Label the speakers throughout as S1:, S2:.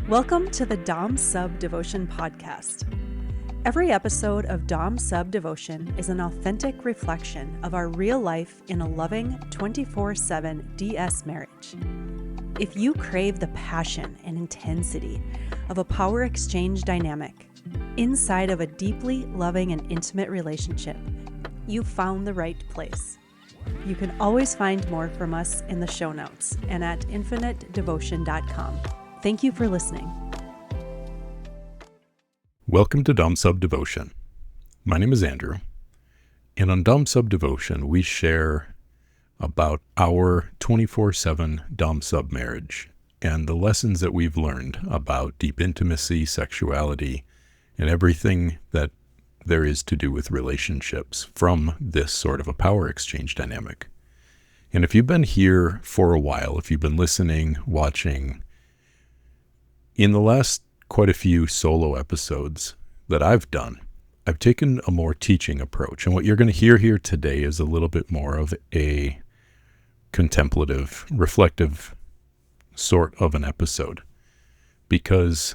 S1: Welcome to the Dom Sub Devotion podcast. Every episode of Dom Sub Devotion is an authentic reflection of our real life in a loving 24/7 DS marriage. If you crave the passion and intensity of a power exchange dynamic inside of a deeply loving and intimate relationship, you've found the right place. You can always find more from us in the show notes and at infinitedevotion.com. Thank you for listening.
S2: Welcome to Dom Sub Devotion. My name is Andrew, and on Dom Sub Devotion, we share about our 24/7 Dom Sub marriage and the lessons that we've learned about deep intimacy, sexuality, and everything that there is to do with relationships from this sort of a power exchange dynamic. And if you've been here for a while, if you've been listening, watching, in the last quite a few solo episodes that I've done, I've taken a more teaching approach. And what you're going to hear here today is a little bit more of a contemplative, reflective sort of an episode. Because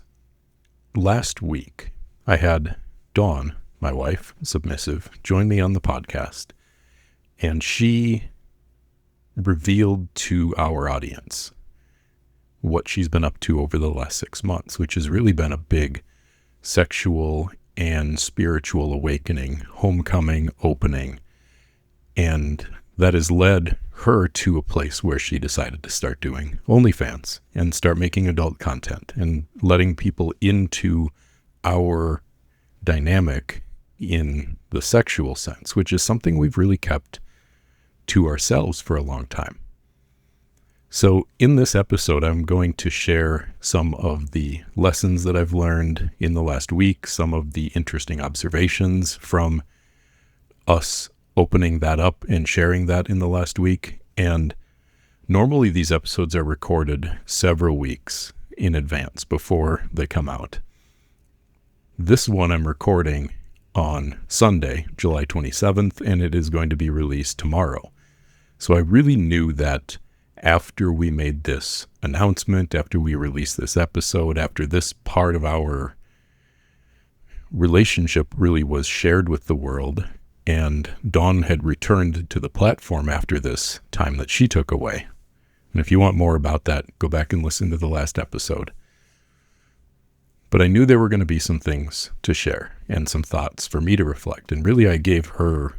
S2: last week I had Dawn, my wife, submissive, join me on the podcast. And she revealed to our audience what she's been up to over the last 6 months, which has really been a big sexual and spiritual awakening, homecoming, opening. And that has led her to a place where she decided to start doing OnlyFans and start making adult content and letting people into our dynamic in the sexual sense, which is something we've really kept to ourselves for a long time. So in this episode, I'm going to share some of the lessons that I've learned in the last week, some of the interesting observations from us opening that up and sharing that in the last week. And normally these episodes are recorded several weeks in advance before they come out. This one I'm recording on Sunday, July 27th, and it is going to be released tomorrow. So I really knew that after we made this announcement, after we released this episode, after this part of our relationship really was shared with the world, and Dawn had returned to the platform after this time that she took away. And if you want more about that, go back and listen to the last episode. But I knew there were going to be some things to share and some thoughts for me to reflect. And really, I gave her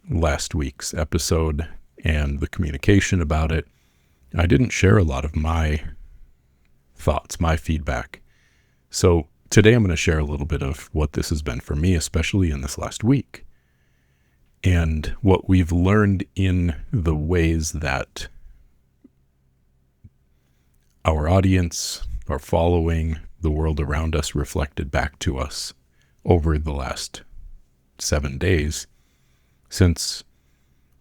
S2: last week's episode and the communication about it. I didn't share a lot of my thoughts, my feedback. So today I'm going to share a little bit of what this has been for me, especially in this last week, and what we've learned in the ways that our audience, our following, the world around us reflected back to us over the last 7 days since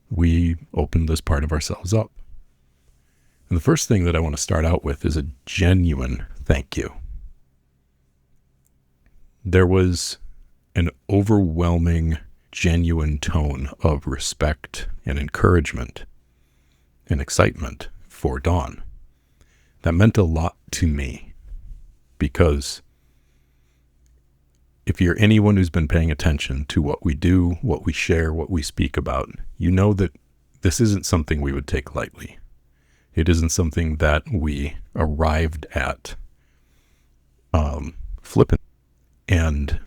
S2: we opened this part of ourselves up. And the first thing that I want to start out with is a genuine thank you. There was an overwhelming, genuine tone of respect and encouragement and excitement for Dawn. That meant a lot to me because if you're anyone who's been paying attention to what we do, what we share, what we speak about, you know that this isn't something we would take lightly. It isn't something that we arrived at flippant. And,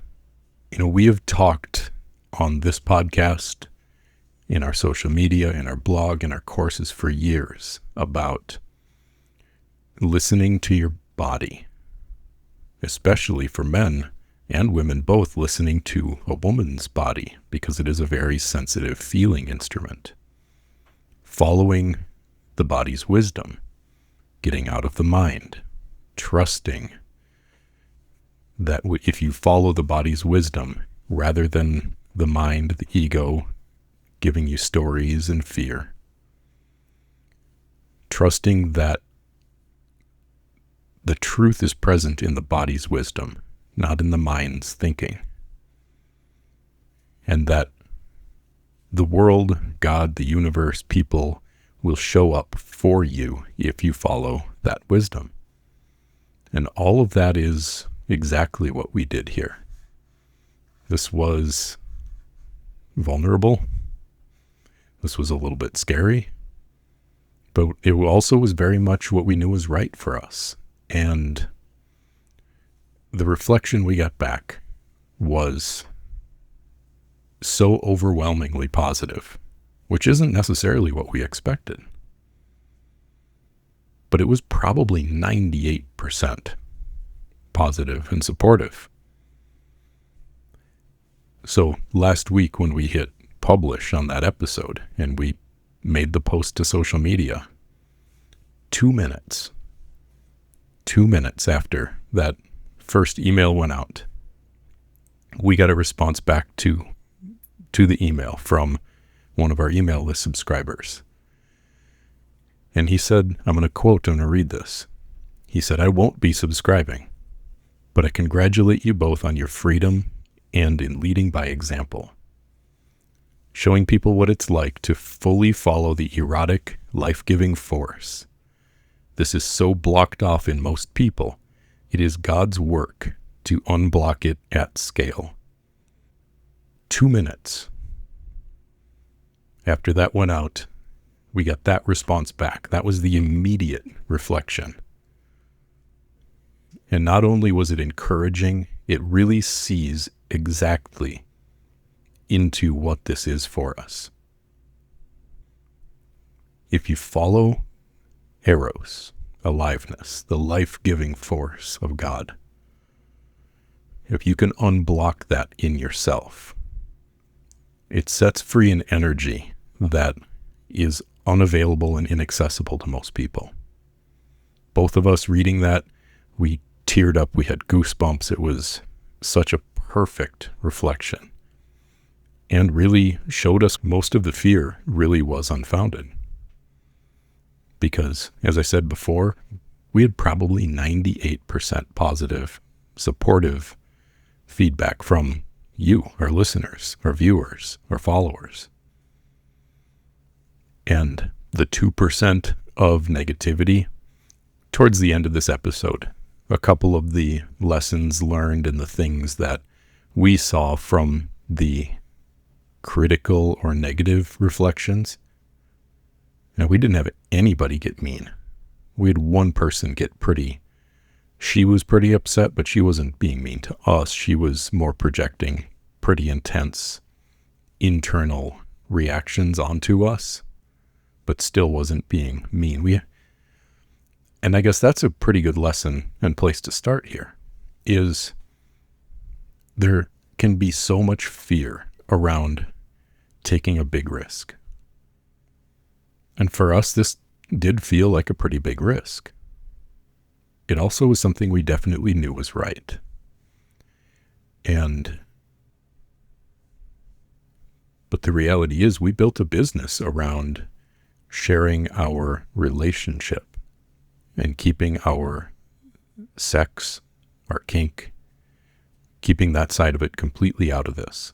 S2: we have talked on this podcast, in our social media, in our blog, in our courses for years about listening to your body, especially for men and women both, listening to a woman's body because it is a very sensitive feeling instrument. Following the body's wisdom, getting out of the mind, trusting that if you follow the body's wisdom rather than the mind, the ego, giving you stories and fear, trusting that the truth is present in the body's wisdom, not in the mind's thinking, and that the world, God, the universe, people will show up for you if you follow that wisdom. And all of that is exactly what we did here. This was vulnerable. This was a little bit scary. But it also was very much what we knew was right for us. And the reflection we got back was so overwhelmingly positive, which isn't necessarily what we expected. But it was probably 98% positive and supportive. So last week when we hit publish on that episode and we made the post to social media, 2 minutes after that first email went out, we got a response back to the email from one of our email list subscribers. And he said, I'm going to quote, I'm going to read this. He said, "I won't be subscribing, but I congratulate you both on your freedom and in leading by example. Showing people what it's like to fully follow the erotic, life-giving force. This is so blocked off in most people. It is God's work to unblock it at scale." 2 minutes after that went out, we got that response back. That was the immediate reflection. And not only was it encouraging, it really sees exactly into what this is for us. If you follow Eros, aliveness, the life-giving force of God, if you can unblock that in yourself, it sets free an energy that is unavailable and inaccessible to most people. Both of us reading that, we teared up, we had goosebumps. It was such a perfect reflection and really showed us most of the fear really was unfounded. Because, as I said before, we had probably 98% positive, supportive feedback from you, our listeners, our viewers, our followers. And the 2% of negativity, towards the end of this episode, a couple of the lessons learned and the things that we saw from the critical or negative reflections. Now, we didn't have anybody get mean. We had one person get she was pretty upset, but she wasn't being mean to us. She was more projecting pretty intense internal reactions onto us, but still wasn't being mean. And I guess that's a pretty good lesson and place to start here, is there can be so much fear around taking a big risk. And for us, this did feel like a pretty big risk. It also was something we definitely knew was right. But the reality is we built a business around sharing our relationship and keeping our sex, our kink, keeping that side of it completely out of this.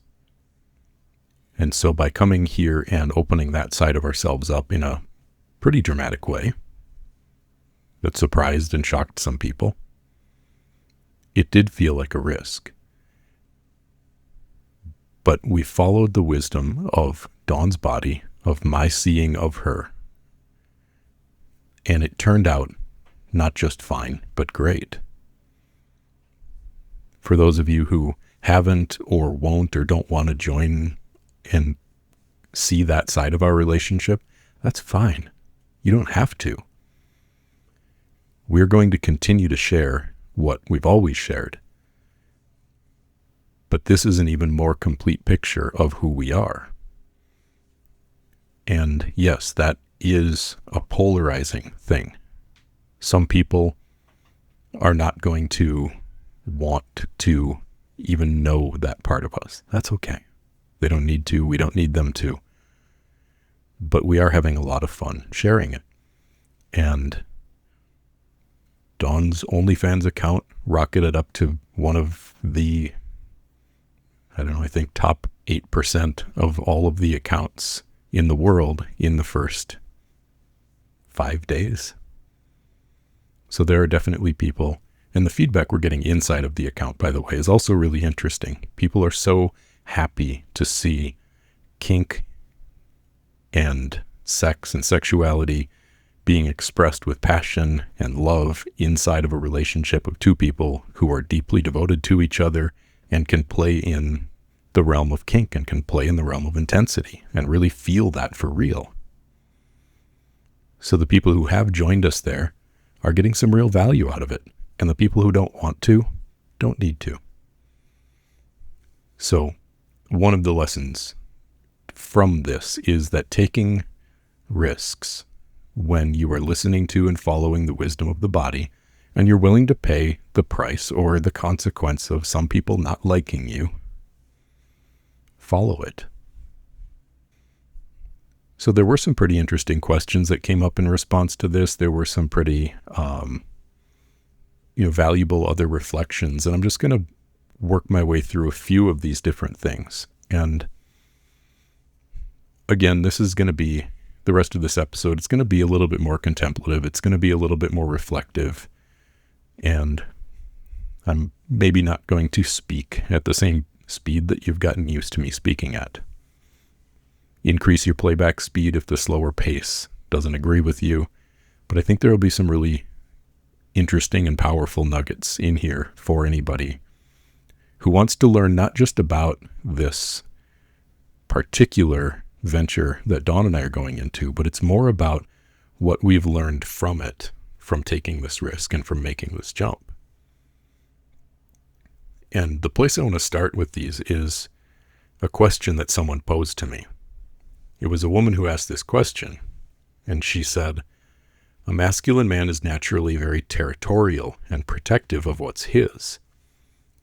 S2: And so by coming here and opening that side of ourselves up in a pretty dramatic way that surprised and shocked some people, it did feel like a risk. But we followed the wisdom of Dawn's body, of my seeing of her. And it turned out not just fine, but great. For those of you who haven't or won't or don't want to join and see that side of our relationship, that's fine. You don't have to. We're going to continue to share what we've always shared. But this is an even more complete picture of who we are. And yes, that is a polarizing thing. Some people are not going to want to even know that part of us. That's okay. They don't need to. We don't need them to. But we are having a lot of fun sharing it. And Dawn's OnlyFans account rocketed up to one of the, I think top 8% of all of the accounts in the world in the first 5 days. So there are definitely people And the feedback we're getting inside of the account, by the way, is also really interesting. People are so happy to see kink and sex and sexuality being expressed with passion and love inside of a relationship of two people who are deeply devoted to each other and can play in the realm of kink and can play in the realm of intensity and really feel that for real. So the people who have joined us there are getting some real value out of it. And the people who don't want to, don't need to. So one of the lessons from this is that taking risks when you are listening to and following the wisdom of the body, and you're willing to pay the price or the consequence of some people not liking you, follow it. So there were some pretty interesting questions that came up in response to this. There were some pretty valuable other reflections, and I'm just going to work my way through a few of these different things. And again, this is going to be the rest of this episode. It's going to be a little bit more contemplative. It's going to be a little bit more reflective, and I'm maybe not going to speak at the same speed that you've gotten used to me speaking at. Increase your playback speed if the slower pace doesn't agree with you, but I think there will be some really interesting and powerful nuggets in here for anybody who wants to learn not just about this particular venture that Dawn and I are going into, but it's more about what we've learned from it, from taking this risk and from making this jump. And the place I want to start with these is a question that someone posed to me. It was a woman who asked this question, and she said, "A masculine man is naturally very territorial and protective of what's his.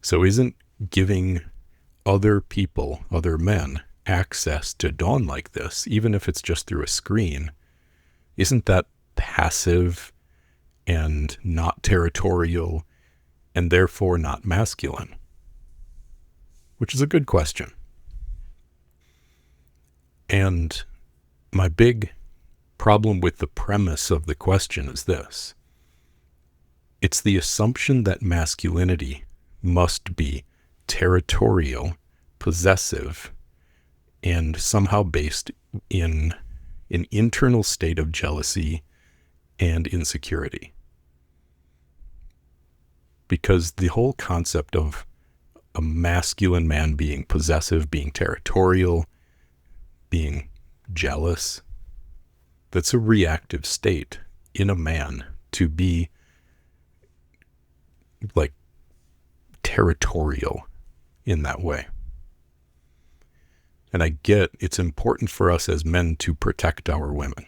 S2: So isn't giving other people, other men, access to Dawn like this, even if it's just through a screen, isn't that passive and not territorial and therefore not masculine?" Which is a good question. And my big problem with the premise of the question is this. It's the assumption that masculinity must be territorial, possessive, and somehow based in an internal state of jealousy and insecurity. Because the whole concept of a masculine man being possessive, being territorial, being jealous, that's a reactive state in a man to be like territorial in that way. And I get it's important for us as men to protect our women,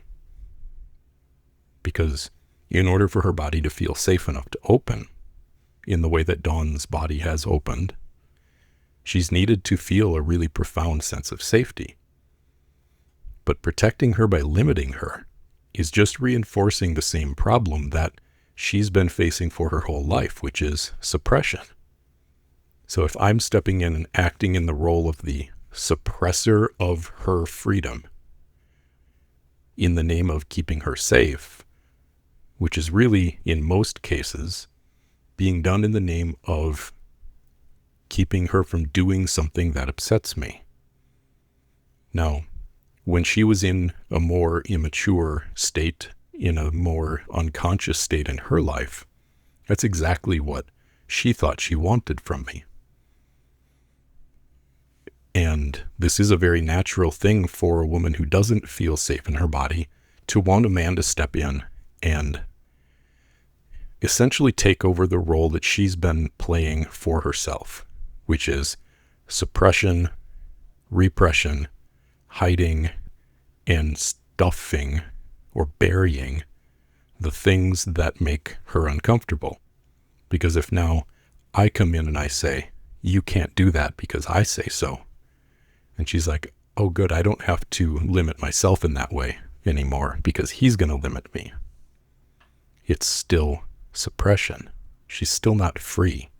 S2: because in order for her body to feel safe enough to open in the way that Dawn's body has opened, she's needed to feel a really profound sense of safety. But protecting her by limiting her is just reinforcing the same problem that she's been facing for her whole life, which is suppression. So if I'm stepping in and acting in the role of the suppressor of her freedom in the name of keeping her safe, which is really, in most cases, being done in the name of keeping her from doing something that upsets me. Now, when she was in a more immature state, in a more unconscious state in her life, that's exactly what she thought she wanted from me. And this is a very natural thing for a woman who doesn't feel safe in her body to want a man to step in and essentially take over the role that she's been playing for herself, which is suppression, repression, hiding, and stuffing or burying the things that make her uncomfortable. Because if now I come in and I say, "You can't do that because I say so," and she's like, "Oh good, I don't have to limit myself in that way anymore because he's going to limit me," it's still suppression. She's still not free.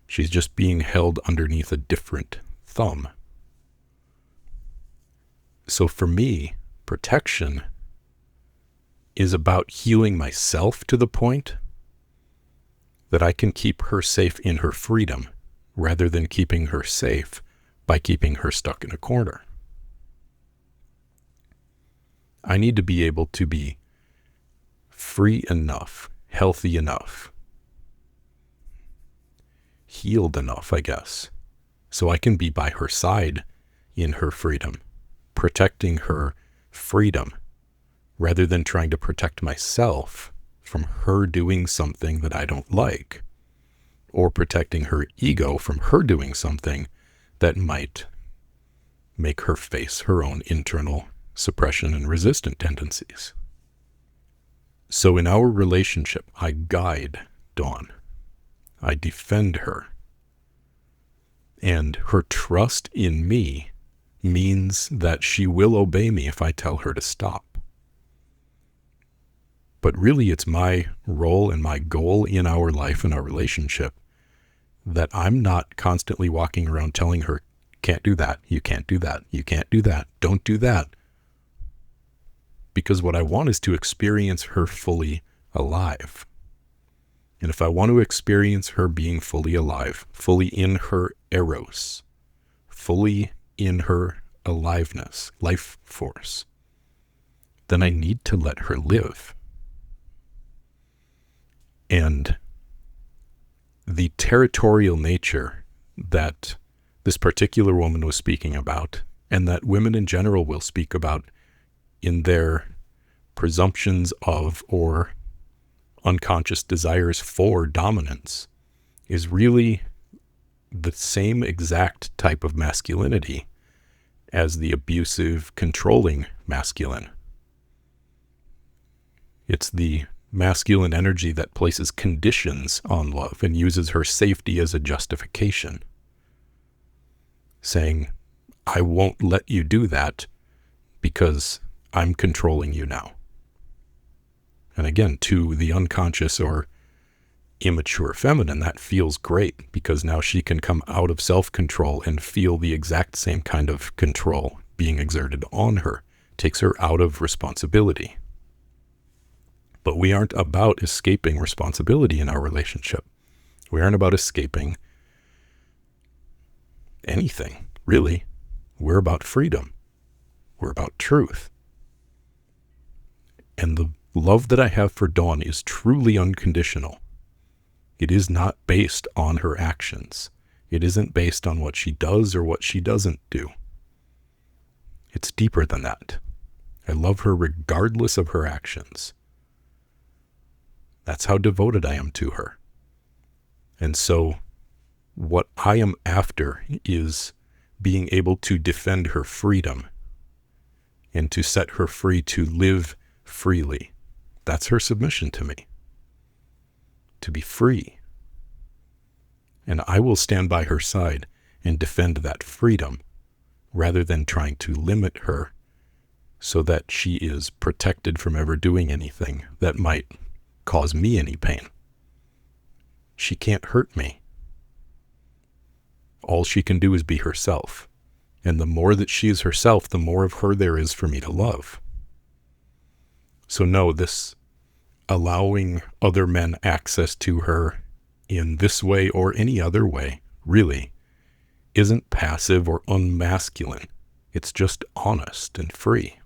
S2: She's just being held underneath a different thumb. So for me, protection is about healing myself to the point that I can keep her safe in her freedom rather than keeping her safe by keeping her stuck in a corner. I need to be able to be free enough, healthy enough, healed enough, I guess, so I can be by her side in her freedom, protecting her freedom rather than trying to protect myself from her doing something that I don't like, or protecting her ego from her doing something that might make her face her own internal suppression and resistant tendencies. So in our relationship, I guide Dawn. I defend her. And her trust in me means that she will obey me if I tell her to stop. But really, it's my role and my goal in our life and our relationship that I'm not constantly walking around telling her, can't do that, you can't do that, you can't do that, don't do that. Because what I want is to experience her fully alive. And if I want to experience her being fully alive, fully in her eros, fully in her aliveness, life force, then I need to let her live. And the territorial nature that this particular woman was speaking about, and that women in general will speak about in their presumptions of or unconscious desires for dominance, is really the same exact type of masculinity as the abusive, controlling masculine. It's the masculine energy that places conditions on love and uses her safety as a justification, saying, I won't let you do that because I'm controlling you now. And again, to the unconscious or immature feminine, that feels great because now she can come out of self-control and feel the exact same kind of control being exerted on her. Takes her out of responsibility. But we aren't about escaping responsibility in our relationship. We aren't about escaping anything, really. We're about freedom. We're about truth. And the love that I have for Dawn is truly unconditional. It is not based on her actions. It isn't based on what she does or what she doesn't do. It's deeper than that. I love her regardless of her actions. That's how devoted I am to her. And so what I am after is being able to defend her freedom and to set her free to live freely. That's her submission to me. To be free. And I will stand by her side and defend that freedom rather than trying to limit her so that she is protected from ever doing anything that might cause me any pain. She can't hurt me. All she can do is be herself. And the more that she is herself, the more of her there is for me to love. So no, this allowing other men access to her in this way or any other way, really, isn't passive or unmasculine. It's just honest and free.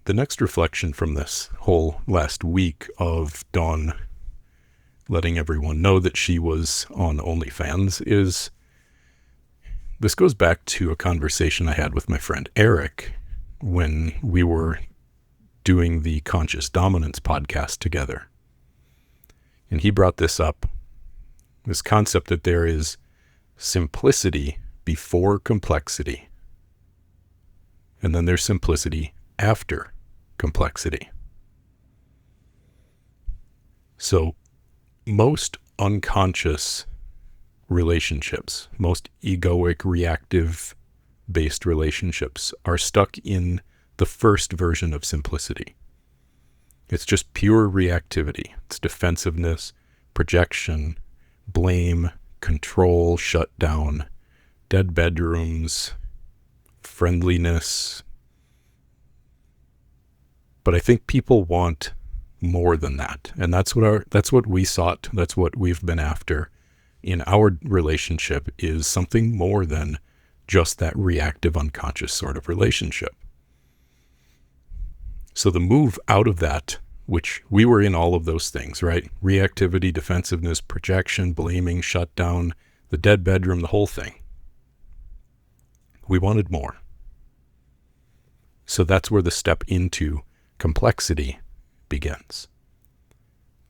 S2: The next reflection from this whole last week of Dawn letting everyone know that she was on OnlyFans is, this goes back to a conversation I had with my friend Eric when we were doing the Conscious Dominance podcast together. And he brought this up, this concept that there is simplicity before complexity. And then there's simplicity after complexity. So most unconscious relationships, most egoic, reactive-based relationships are stuck in the first version of simplicity. It's just pure reactivity. It's defensiveness, projection, blame, control, shutdown, dead bedrooms, friendliness. But I think people want more than that. And that's what we sought. That's what we've been after in our relationship, is something more than just that reactive, unconscious sort of relationship. So the move out of that, which we were in all of those things, right? Reactivity, defensiveness, projection, blaming, shutdown, the dead bedroom, the whole thing. We wanted more. So that's where the step into complexity begins.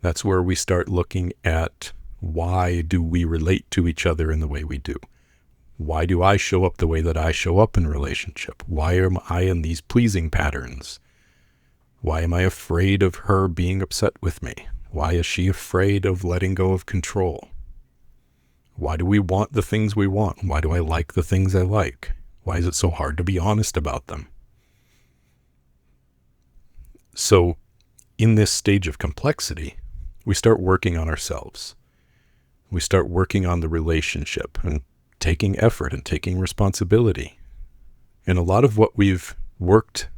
S2: That's where we start looking at, why do we relate to each other in the way we do? Why do I show up the way that I show up in a relationship? Why am I in these pleasing patterns? Why am I afraid of her being upset with me? Why is she afraid of letting go of control? Why do we want the things we want? Why do I like the things I like? Why is it so hard to be honest about them? So in this stage of complexity, we start working on ourselves. We start working on the relationship and taking effort and taking responsibility. And a lot of what we've worked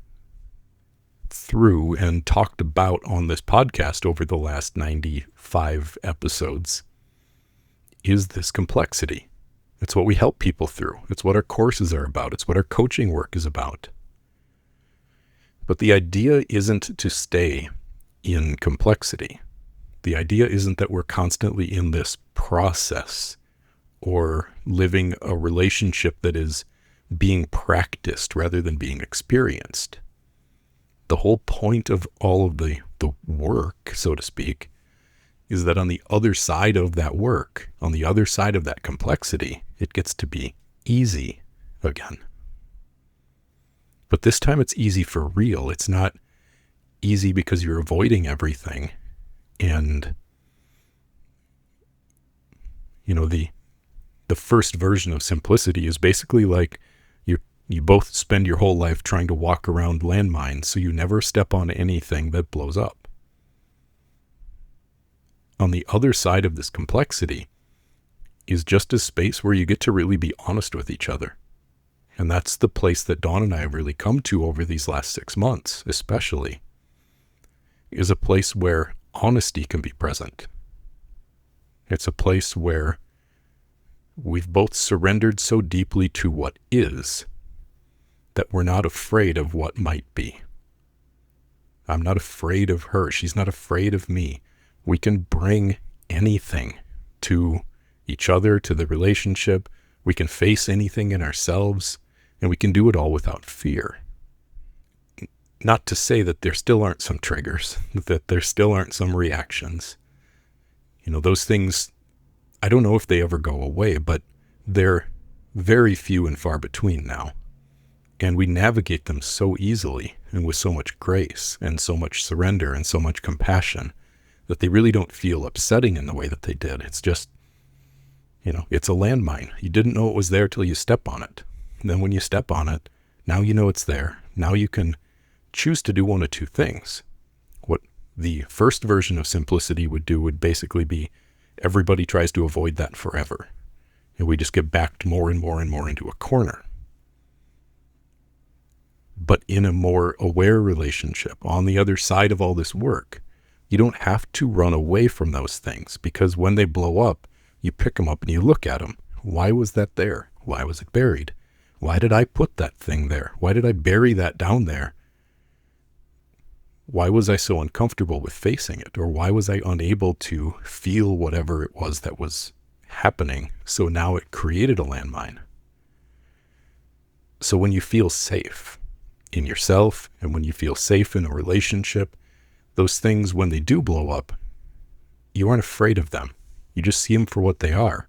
S2: through and talked about on this podcast over the last 95 episodes is this complexity. It's what we help people through. It's what our courses are about. It's what our coaching work is about. But the idea isn't to stay in complexity. The idea isn't that we're constantly in this process or living a relationship that is being practiced rather than being experienced. The whole point of all of the work, so to speak, is that on the other side of that work, on the other side of that complexity, it gets to be easy again. But this time it's easy for real. It's not easy because you're avoiding everything. And, the first version of simplicity is basically like you both spend your whole life trying to walk around landmines so you never step on anything that blows up. On the other side of this complexity is just a space where you get to really be honest with each other. And that's the place that Dawn and I have really come to over these last 6 months, especially, is a place where honesty can be present. It's a place where we've both surrendered so deeply to what is that we're not afraid of what might be. I'm not afraid of her. She's not afraid of me. We can bring anything to each other, to the relationship. We can face anything in ourselves, and we can do it all without fear. Not to say that there still aren't some triggers, that there still aren't some reactions. Those things, I don't know if they ever go away, but they're very few and far between now. And we navigate them so easily and with so much grace and so much surrender and so much compassion that they really don't feel upsetting in the way that they did. It's just, it's a landmine. You didn't know it was there till you step on it. And then when you step on it, now you know it's there. Now you can choose to do one of two things. What the first version of simplicity would do would basically be everybody tries to avoid that forever. And we just get backed more and more and more into a corner. But in a more aware relationship, on the other side of all this work, you don't have to run away from those things, because when they blow up, you pick them up and you look at them. Why was that there? Why was it buried? Why did I put that thing there? Why did I bury that down there? Why was I so uncomfortable with facing it? Or why was I unable to feel whatever it was that was happening? So now it created a landmine. So when you feel safe in yourself, and when you feel safe in a relationship, those things, when they do blow up, you aren't afraid of them. You just see them for what they are.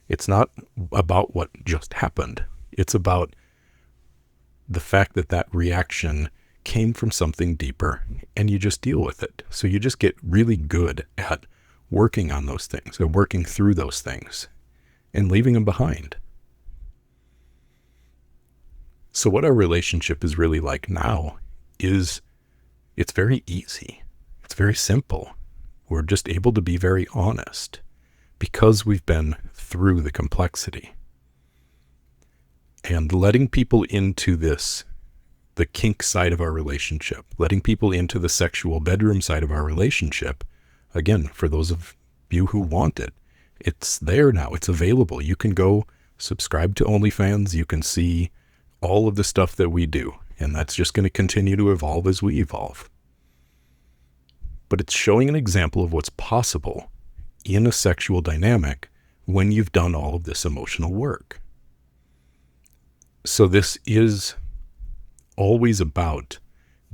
S2: It's not about what just happened. It's about the fact that that reaction came from something deeper, and you just deal with it. So you just get really good at working on those things, or working through those things, and leaving them behind. So what our relationship is really like now is it's very easy. It's very simple. We're just able to be very honest because we've been through the complexity. And letting people into this the kink side of our relationship, letting people into the sexual bedroom side of our relationship. Again, for those of you who want it, it's there now. It's available. You can go subscribe to OnlyFans. You can see all of the stuff that we do, and that's just going to continue to evolve as we evolve. But it's showing an example of what's possible in a sexual dynamic when you've done all of this emotional work. So this is always about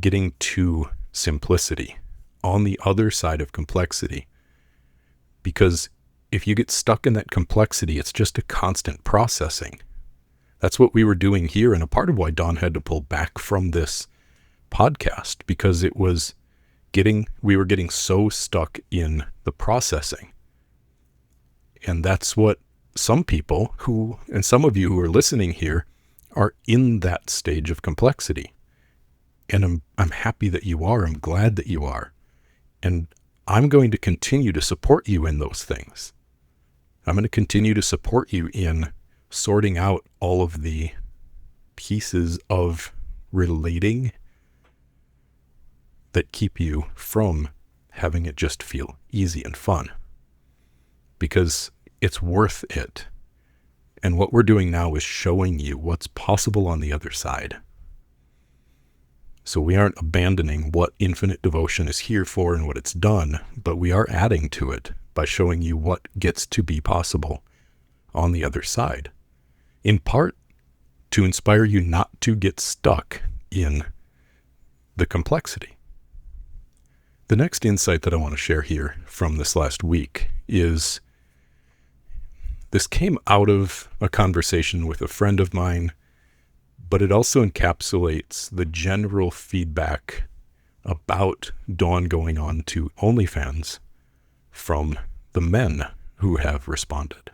S2: getting to simplicity on the other side of complexity. Because if you get stuck in that complexity, it's just a constant processing. That's what we were doing here, and a part of why Dawn had to pull back from this podcast, because we were getting so stuck in the processing. And that's what some people and some of you who are listening here are in that stage of complexity. And I'm happy that you are. I'm glad that you are. And I'm going to continue to support you in those things. I'm going to continue to support you in sorting out all of the pieces of relating that keep you from having it just feel easy and fun. Because it's worth it. And what we're doing now is showing you what's possible on the other side. So we aren't abandoning what infinite devotion is here for and what it's done, but we are adding to it by showing you what gets to be possible on the other side. In part, to inspire you not to get stuck in the complexity. The next insight that I want to share here from this last week is this came out of a conversation with a friend of mine, but it also encapsulates the general feedback about Dawn going on to OnlyFans from the men who have responded.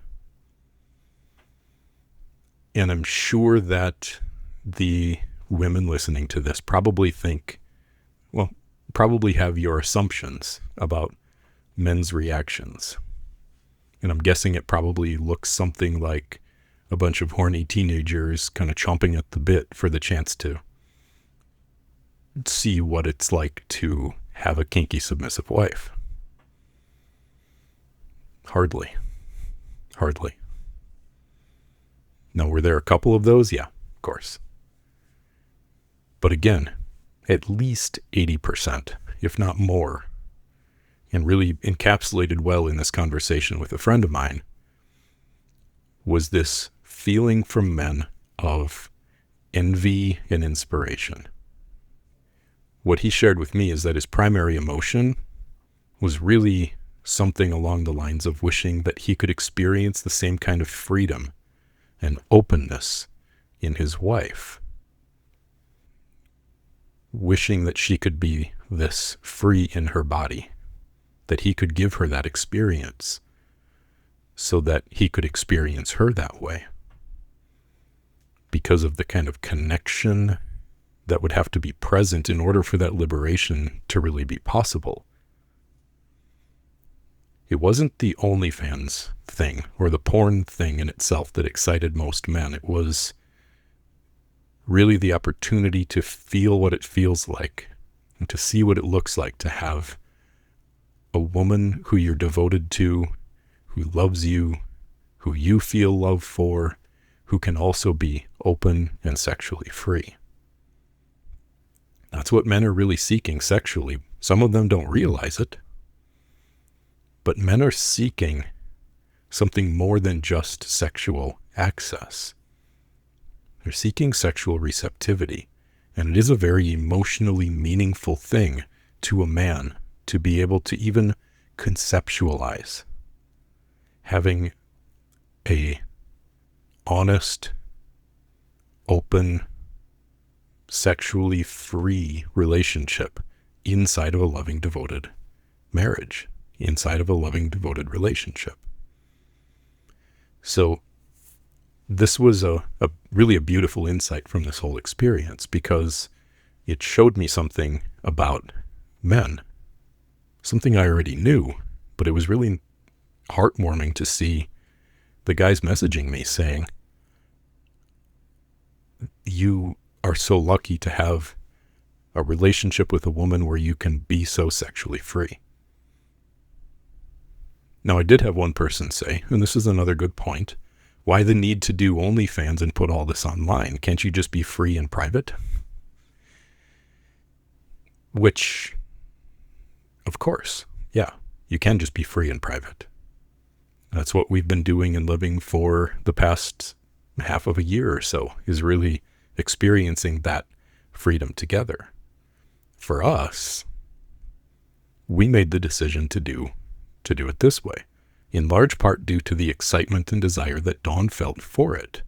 S2: And I'm sure that the women listening to this probably have your assumptions about men's reactions. And I'm guessing it probably looks something like a bunch of horny teenagers kind of chomping at the bit for the chance to see what it's like to have a kinky submissive wife. Hardly. Now, were there a couple of those? Yeah, of course. But again, at least 80%, if not more, and really encapsulated well in this conversation with a friend of mine, was this feeling from men of envy and inspiration. What he shared with me is that his primary emotion was really something along the lines of wishing that he could experience the same kind of freedom and openness in his wife. Wishing that she could be this free in her body, that he could give her that experience so that he could experience her that way. Because of the kind of connection that would have to be present in order for that liberation to really be possible. It wasn't the OnlyFans thing or the porn thing in itself that excited most men. It was really the opportunity to feel what it feels like and to see what it looks like to have a woman who you're devoted to, who loves you, who you feel love for, who can also be open and sexually free. That's what men are really seeking sexually. Some of them don't realize it. But men are seeking something more than just sexual access. They're seeking sexual receptivity. And it is a very emotionally meaningful thing to a man to be able to even conceptualize having a honest, open, sexually free relationship inside of a loving, devoted marriage, inside of a loving, devoted relationship. So this was really a beautiful insight from this whole experience, because it showed me something about men, something I already knew, but it was really heartwarming to see the guys messaging me saying, you are so lucky to have a relationship with a woman where you can be so sexually free. Now, I did have one person say, and this is another good point, why the need to do OnlyFans and put all this online? Can't you just be free in private? Which, of course, yeah, you can just be free in private. That's what we've been doing and living for the past half of a year or so, is really experiencing that freedom together. For us, we made the decision to do it this way, in large part due to the excitement and desire that Dawn felt for it.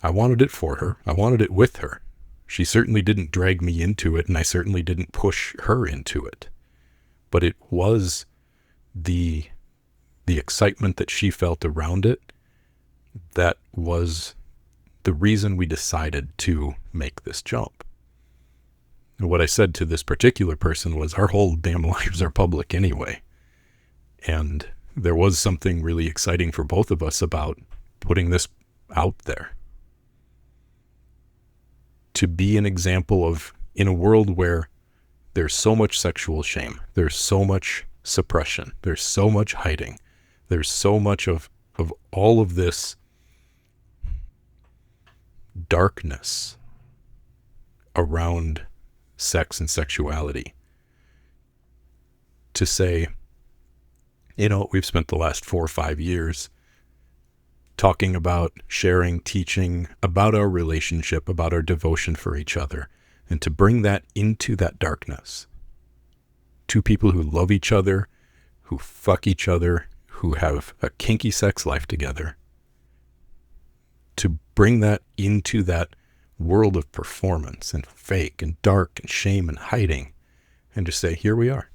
S2: I wanted it for her. I wanted it with her. She certainly didn't drag me into it, and I certainly didn't push her into it. But it was the excitement that she felt around it that was the reason we decided to make this jump. And what I said to this particular person was, our whole damn lives are public anyway. And there was something really exciting for both of us about putting this out there. To be an example of, in a world where there's so much sexual shame, there's so much suppression, there's so much hiding, there's so much of all of this darkness around sex and sexuality, to say, we've spent the last 4 or 5 years talking about, sharing, teaching about our relationship, about our devotion for each other, and to bring that into that darkness. Two people who love each other, who fuck each other, who have a kinky sex life together, to bring that into that world of performance and fake and dark and shame and hiding, and just say, here we are.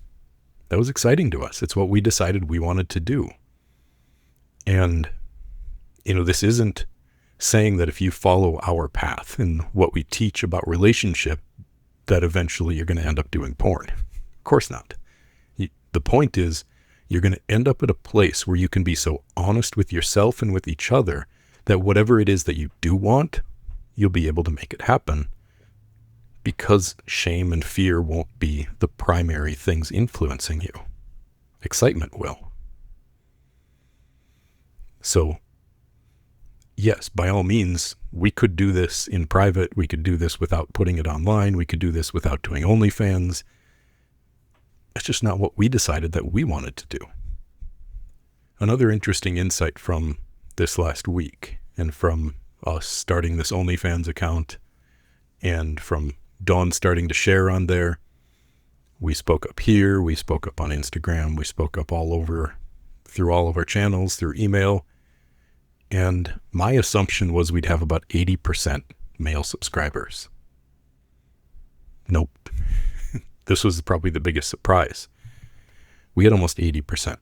S2: That was exciting to us. It's what we decided we wanted to do. And, this isn't saying that if you follow our path and what we teach about relationship, that eventually you're going to end up doing porn. Of course not. The point is, you're going to end up at a place where you can be so honest with yourself and with each other that whatever it is that you do want, you'll be able to make it happen, because shame and fear won't be the primary things influencing you. Excitement will. So, yes, by all means, we could do this in private. We could do this without putting it online. We could do this without doing OnlyFans. It's just not what we decided that we wanted to do. Another interesting insight from this last week, and from us starting this OnlyFans account, and from Dawn starting to share on there. We spoke up here, we spoke up on Instagram, we spoke up all over, through all of our channels, through email. And my assumption was we'd have about 80% male subscribers. Nope. This was probably the biggest surprise. We had almost 80%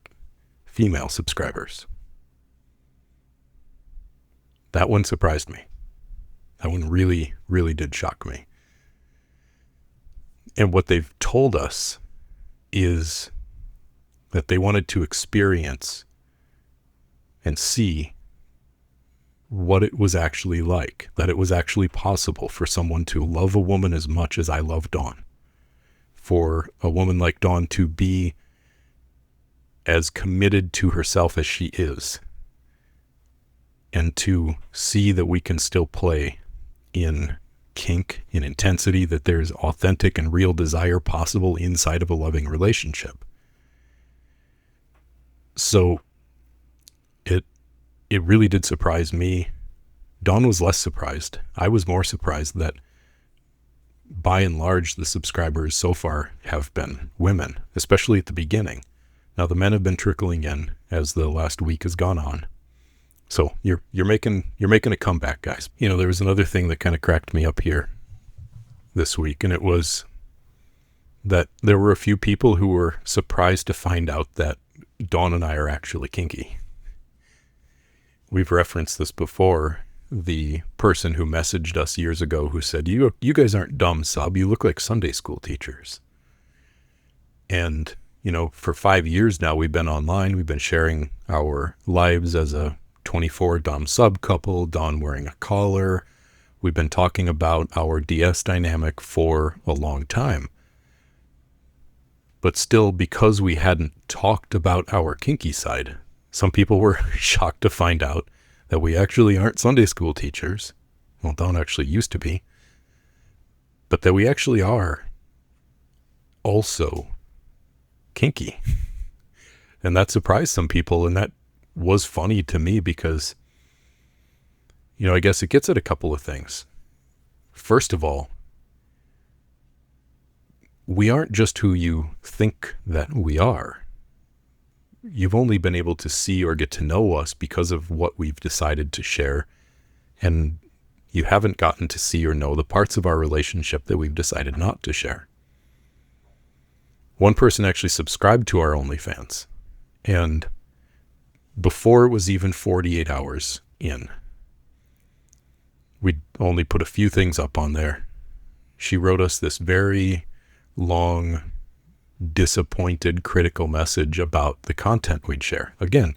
S2: female subscribers. That one surprised me. That one really, really did shock me. And what they've told us is that they wanted to experience and see what it was actually like, that it was actually possible for someone to love a woman as much as I love Dawn, for a woman like Dawn to be as committed to herself as she is, and to see that we can still play in kink, in intensity, that there's authentic and real desire possible inside of a loving relationship. So it really did surprise me. Dawn was less surprised. I was more surprised that by and large the subscribers so far have been women, especially at the beginning. Now the men have been trickling in as the last week has gone on. So you're making a comeback, guys. There was another thing that kind of cracked me up here this week, and it was that there were a few people who were surprised to find out that Dawn and I are actually kinky. We've referenced this before. The person who messaged us years ago who said, you guys aren't dumb, sub. You look like Sunday school teachers. And, for 5 years now, we've been online. We've been sharing our lives as a 24 dom sub couple, Dawn wearing a collar. We've been talking about our DS dynamic for a long time. But still, because we hadn't talked about our kinky side, some people were shocked to find out that we actually aren't Sunday school teachers. Well, Dawn actually used to be. But that we actually are also kinky. And that surprised some people, and that was funny to me because, I guess it gets at a couple of things. First of all, we aren't just who you think that we are. You've only been able to see or get to know us because of what we've decided to share, and you haven't gotten to see or know the parts of our relationship that we've decided not to share. One person actually subscribed to our OnlyFans, and before it was even 48 hours in, we'd only put a few things up on there. She wrote us this very long, disappointed, critical message about the content we'd share. Again,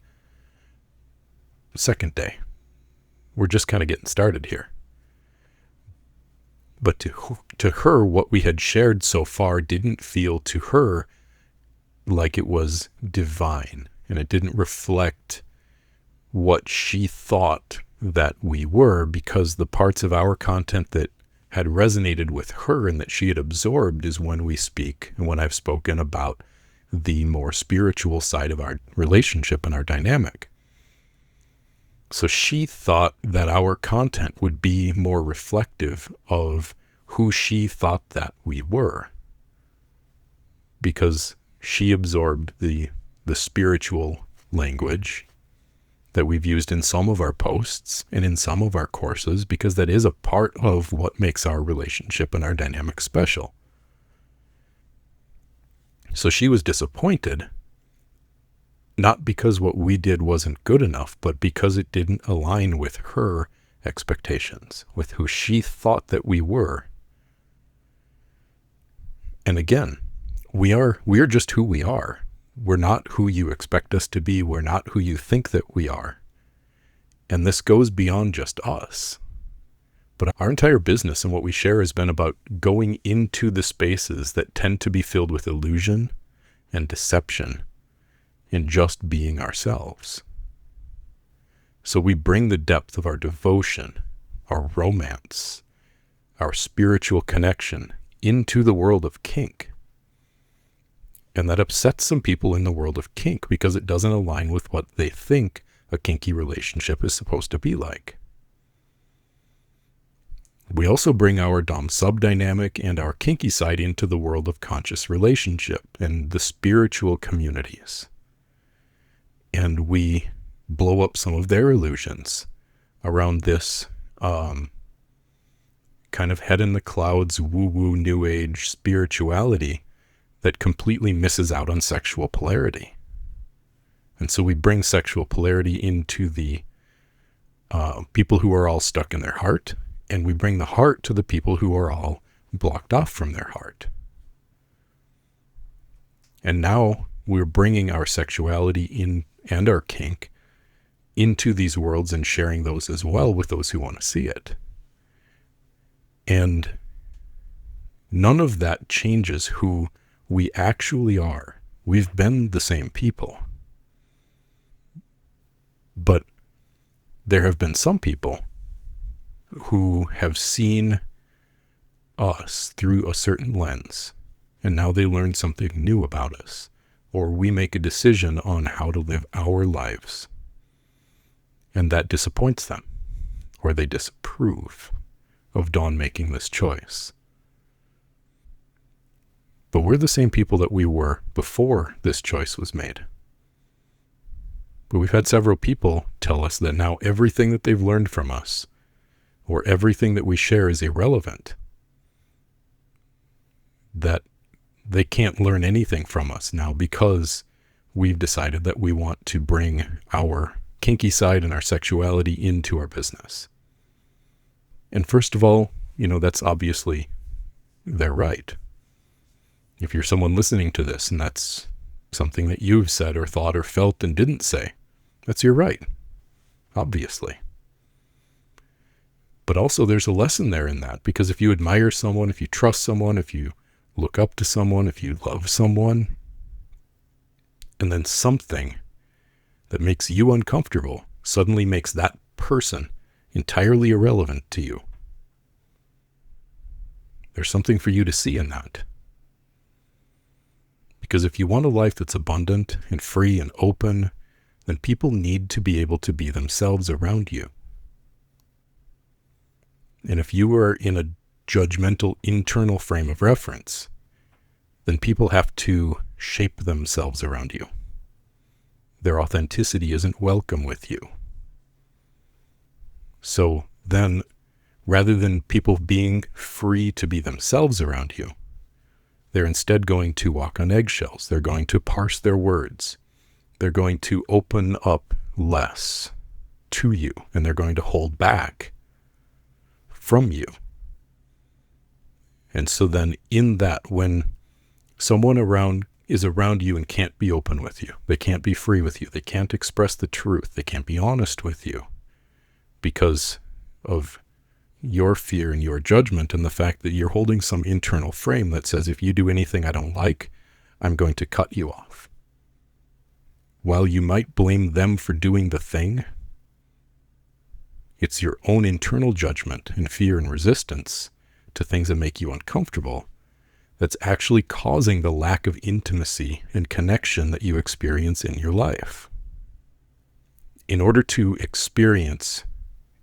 S2: second day. We're just kind of getting started here. But to her, what we had shared so far didn't feel to her like it was divine, and it didn't reflect what she thought that we were, because the parts of our content that had resonated with her and that she had absorbed is when we speak and when I've spoken about the more spiritual side of our relationship and our dynamic. So she thought that our content would be more reflective of who she thought that we were, because she absorbed the spiritual language that we've used in some of our posts and in some of our courses, because that is a part of what makes our relationship and our dynamic special. So she was disappointed, not because what we did wasn't good enough, but because it didn't align with her expectations, with who she thought that we were. And again, we are just who we are. We're not who you expect us to be. We're not who you think that we are. And this goes beyond just us. But our entire business and what we share has been about going into the spaces that tend to be filled with illusion and deception and just being ourselves. So we bring the depth of our devotion, our romance, our spiritual connection into the world of kink. And that upsets some people in the world of kink because it doesn't align with what they think a kinky relationship is supposed to be like. We also bring our dom-sub dynamic and our kinky side into the world of conscious relationship and the spiritual communities. And we blow up some of their illusions around this kind of head in the clouds, woo-woo, new age spirituality that completely misses out on sexual polarity. And so we bring sexual polarity into the people who are all stuck in their heart, and we bring the heart to the people who are all blocked off from their heart. And now we're bringing our sexuality in and our kink into these worlds and sharing those as well with those who want to see it. And none of that changes who we actually are. We've been the same people. But there have been some people who have seen us through a certain lens, and now they learn something new about us, or we make a decision on how to live our lives, and that disappoints them, or they disapprove of Dawn making this choice. But we're the same people that we were before this choice was made. But we've had several people tell us that now everything that they've learned from us, or everything that we share, is irrelevant. That they can't learn anything from us now because we've decided that we want to bring our kinky side and our sexuality into our business. And first of all, that's obviously their right. If you're someone listening to this and that's something that you've said or thought or felt and didn't say, that's your right, obviously. But also there's a lesson there in that, because if you admire someone, if you trust someone, if you look up to someone, if you love someone, and then something that makes you uncomfortable suddenly makes that person entirely irrelevant to you, there's something for you to see in that. Because if you want a life that's abundant and free and open, then people need to be able to be themselves around you. And if you are in a judgmental internal frame of reference, then people have to shape themselves around you. Their authenticity isn't welcome with you. So then, rather than people being free to be themselves around you, they're instead going to walk on eggshells. They're going to parse their words. They're going to open up less to you, and they're going to hold back from you. And so then in that, when someone is around you and can't be open with you, they can't be free with you, they can't express the truth, they can't be honest with you because of your fear and your judgment and the fact that you're holding some internal frame that says, if you do anything I don't like, I'm going to cut you off. While you might blame them for doing the thing, it's your own internal judgment and fear and resistance to things that make you uncomfortable that's actually causing the lack of intimacy and connection that you experience in your life. In order to experience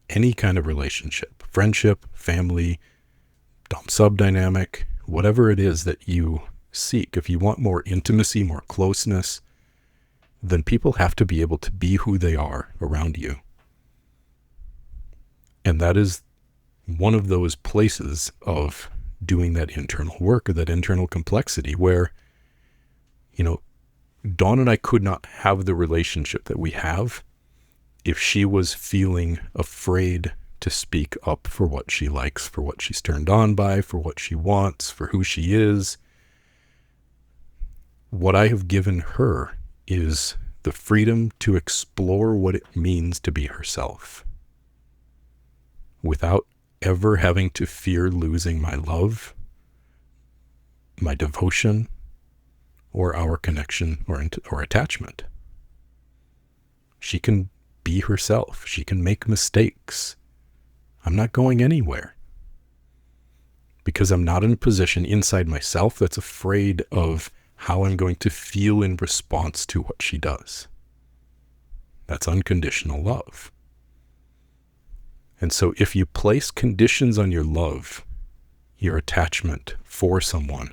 S2: any kind of relationship, friendship, family, dom-sub dynamic, whatever it is that you seek, if you want more intimacy, more closeness, then people have to be able to be who they are around you. And that is one of those places of doing that internal work or that internal complexity where, Dawn and I could not have the relationship that we have if she was feeling afraid to speak up for what she likes, for what she's turned on by, for what she wants, for who she is. What I have given her is the freedom to explore what it means to be herself without ever having to fear losing my love, my devotion, or our connection or attachment. She can be herself. She can make mistakes. I'm not going anywhere because I'm not in a position inside myself that's afraid of how I'm going to feel in response to what she does. That's unconditional love. And so if you place conditions on your love, your attachment for someone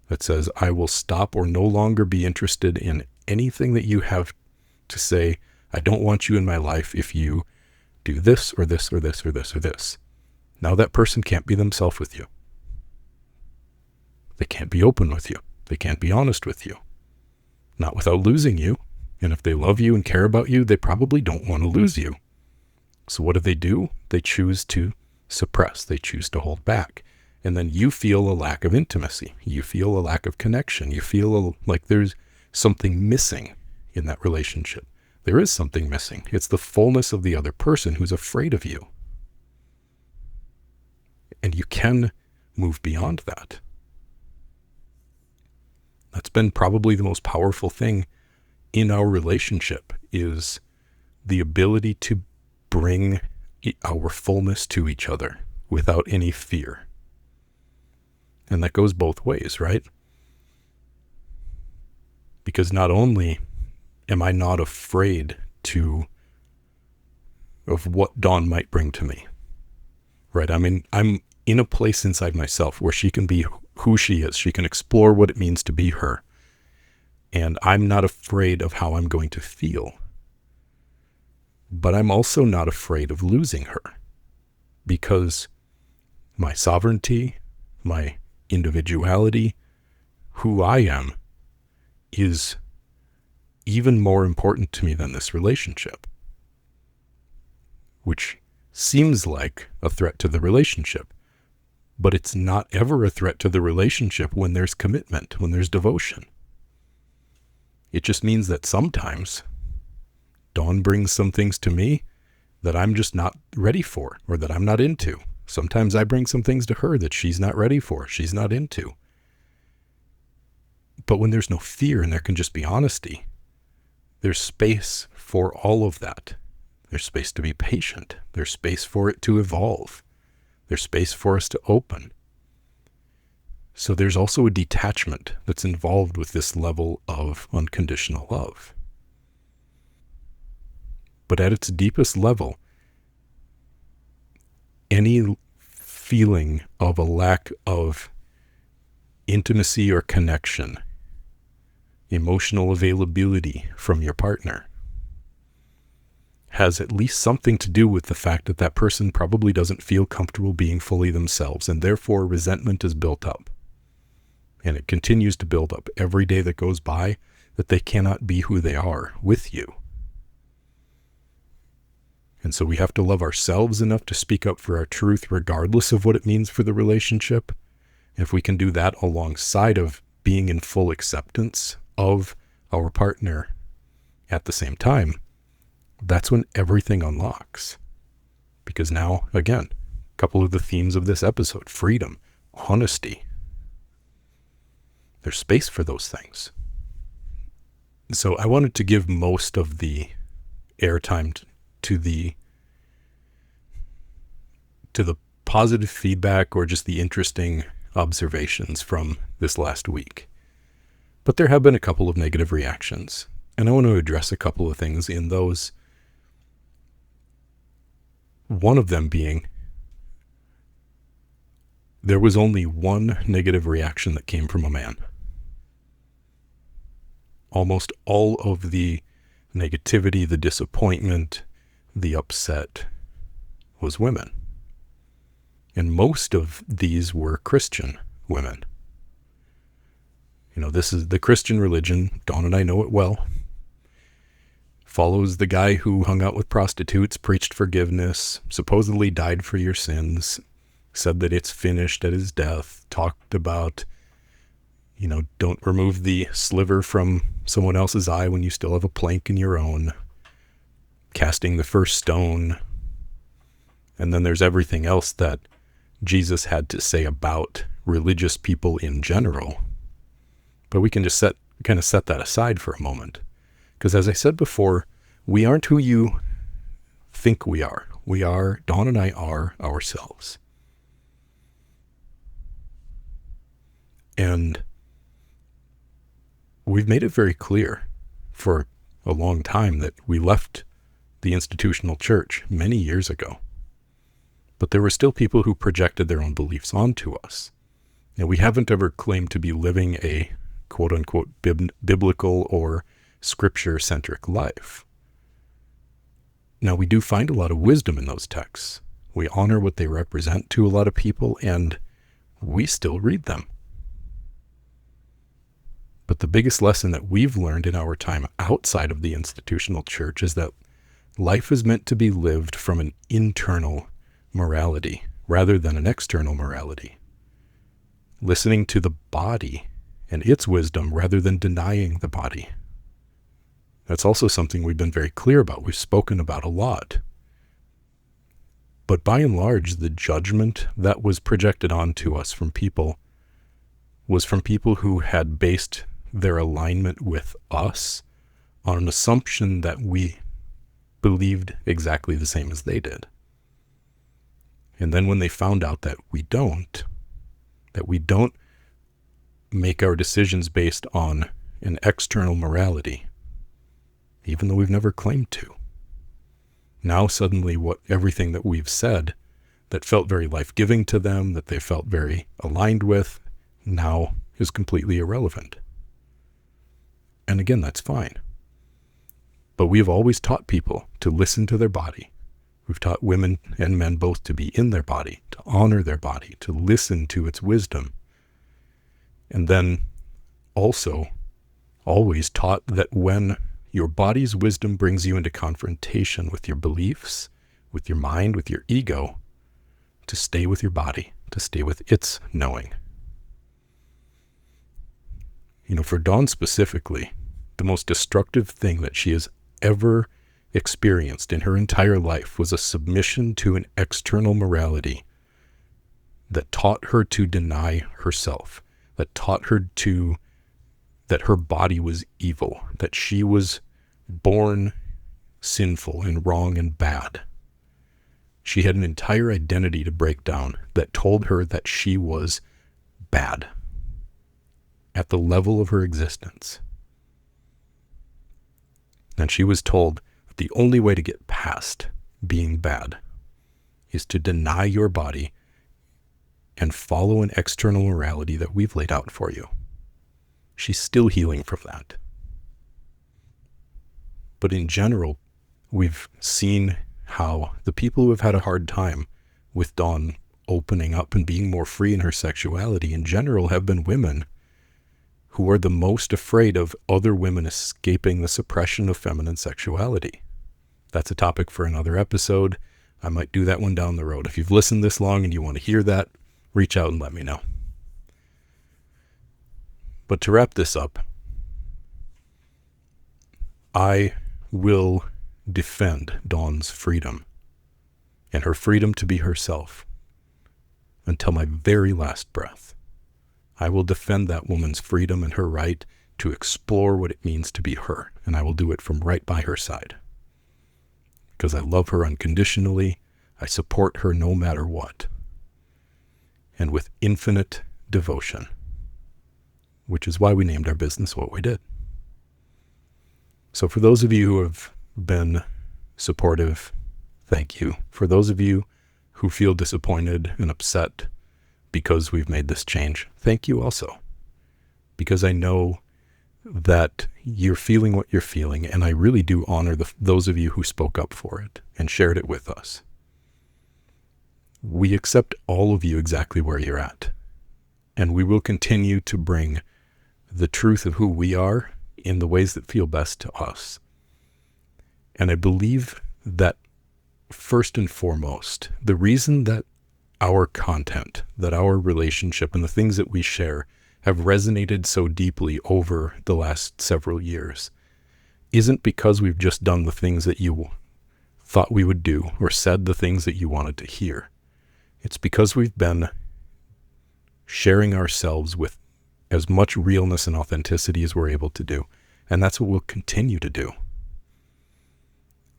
S2: that says, I will stop or no longer be interested in anything that you have to say, I don't want you in my life if you do this or this or this or this or this. Now that person can't be themselves with you. They can't be open with you. They can't be honest with you. Not without losing you. And if they love you and care about you, they probably don't want to lose you. So what do? They choose to suppress. They choose to hold back. And then you feel a lack of intimacy. You feel a lack of connection. You feel like there's something missing in that relationship. There is something missing. It's the fullness of the other person who's afraid of you. And you can move beyond that. That's been probably the most powerful thing in our relationship, is the ability to bring our fullness to each other without any fear. And that goes both ways, right? Because not only am I not afraid of what Dawn might bring to me, right? I mean, I'm in a place inside myself where she can be who she is. She can explore what it means to be her. And I'm not afraid of how I'm going to feel. But I'm also not afraid of losing her, because my sovereignty, my individuality, who I am, is even more important to me than this relationship, which seems like a threat to the relationship, but it's not ever a threat to the relationship when there's commitment, when there's devotion. It just means that sometimes Dawn brings some things to me that I'm just not ready for, or that I'm not into. Sometimes I bring some things to her that she's not ready for, she's not into. But when there's no fear and there can just be honesty, there's space for all of that. There's space to be patient. There's space for it to evolve. There's space for us to open. So there's also a detachment that's involved with this level of unconditional love. But at its deepest level, any feeling of a lack of intimacy or connection, emotional availability from your partner, has at least something to do with the fact that that person probably doesn't feel comfortable being fully themselves, and therefore resentment is built up. And it continues to build up every day that goes by, that they cannot be who they are with you. And so we have to love ourselves enough to speak up for our truth, regardless of what it means for the relationship. If we can do that alongside of being in full acceptance of our partner at the same time, that's when everything unlocks. Because now, again, a couple of the themes of this episode: freedom, honesty. There's space for those things. So I wanted to give most of the airtime to the positive feedback, or just the interesting observations from this last week. But there have been a couple of negative reactions, and I want to address a couple of things in those. One of them being, there was only one negative reaction that came from a man. Almost all of the negativity, the disappointment, the upset was women. And most of these were Christian women. You know, this is the Christian religion. Dawn and I know it well. Follows the guy who hung out with prostitutes, preached forgiveness, supposedly died for your sins, said that it's finished at his death, talked about, you know, don't remove the sliver from someone else's eye when you still have a plank in your own, casting the first stone. And then there's everything else that Jesus had to say about religious people in general. But we can just set that aside for a moment. Because as I said before, we aren't who you think we are. Dawn and I are ourselves. And we've made it very clear for a long time that we left the institutional church many years ago. But there were still people who projected their own beliefs onto us. And we haven't ever claimed to be living a quote-unquote biblical or scripture-centric life. Now, we do find a lot of wisdom in those texts. We honor what they represent to a lot of people, and we still read them. But the biggest lesson that we've learned in our time outside of the institutional church is that life is meant to be lived from an internal morality rather than an external morality. Listening to the body and its wisdom rather than denying the body. That's also something we've been very clear about. We've spoken about a lot. But by and large, the judgment that was projected onto us from people was from people who had based their alignment with us on an assumption that we believed exactly the same as they did. And then when they found out that we don't make our decisions based on an external morality, even though we've never claimed to. Now suddenly everything that we've said that felt very life-giving to them, that they felt very aligned with, now is completely irrelevant. And again, that's fine. But we've always taught people to listen to their body. We've taught women and men both to be in their body, to honor their body, to listen to its wisdom. And then also always taught that when your body's wisdom brings you into confrontation with your beliefs, with your mind, with your ego, to stay with your body, to stay with its knowing. You know, for Dawn specifically, the most destructive thing that she has ever experienced in her entire life was a submission to an external morality that taught her to deny herself, that taught her that her body was evil, that she was born sinful and wrong and bad. She had an entire identity to break down that told her that she was bad at the level of her existence. And she was told that the only way to get past being bad is to deny your body and follow an external morality that we've laid out for you. She's still healing from that. But in general, we've seen how the people who have had a hard time with Dawn opening up and being more free in her sexuality in general have been women who are the most afraid of other women escaping the suppression of feminine sexuality. That's a topic for another episode. I might do that one down the road. If you've listened this long and you want to hear that, reach out and let me know. But to wrap this up, I will defend Dawn's freedom and her freedom to be herself until my very last breath. I will defend that woman's freedom and her right to explore what it means to be her, and I will do it from right by her side. Because I love her unconditionally, I support her no matter what, and with infinite devotion, which is why we named our business what we did. So for those of you who have been supportive, thank you. For those of you who feel disappointed and upset because we've made this change, thank you also. Because I know that you're feeling what you're feeling, and I really do honor those of you who spoke up for it and shared it with us. We accept all of you exactly where you're at, and we will continue to bring the truth of who we are in the ways that feel best to us. And I believe that first and foremost, the reason that our content, that our relationship and the things that we share have resonated so deeply over the last several years isn't because we've just done the things that you thought we would do or said the things that you wanted to hear. It's because we've been sharing ourselves with as much realness and authenticity as we're able to do. And that's what we'll continue to do.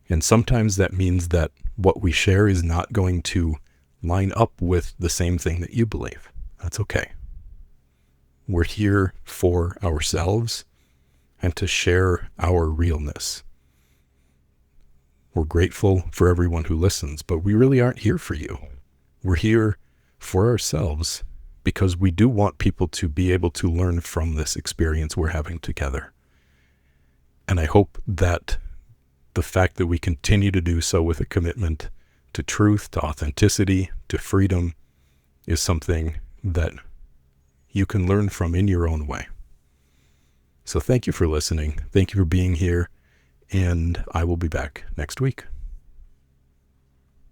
S2: And sometimes that means that what we share is not going to line up with the same thing that you believe. That's okay. We're here for ourselves and to share our realness. We're grateful for everyone who listens, but we really aren't here for you. We're here for ourselves because we do want people to be able to learn from this experience we're having together. And I hope that the fact that we continue to do so with a commitment to truth, to authenticity, to freedom is something that you can learn from in your own way. So thank you for listening. Thank you for being here. And I will be back next week.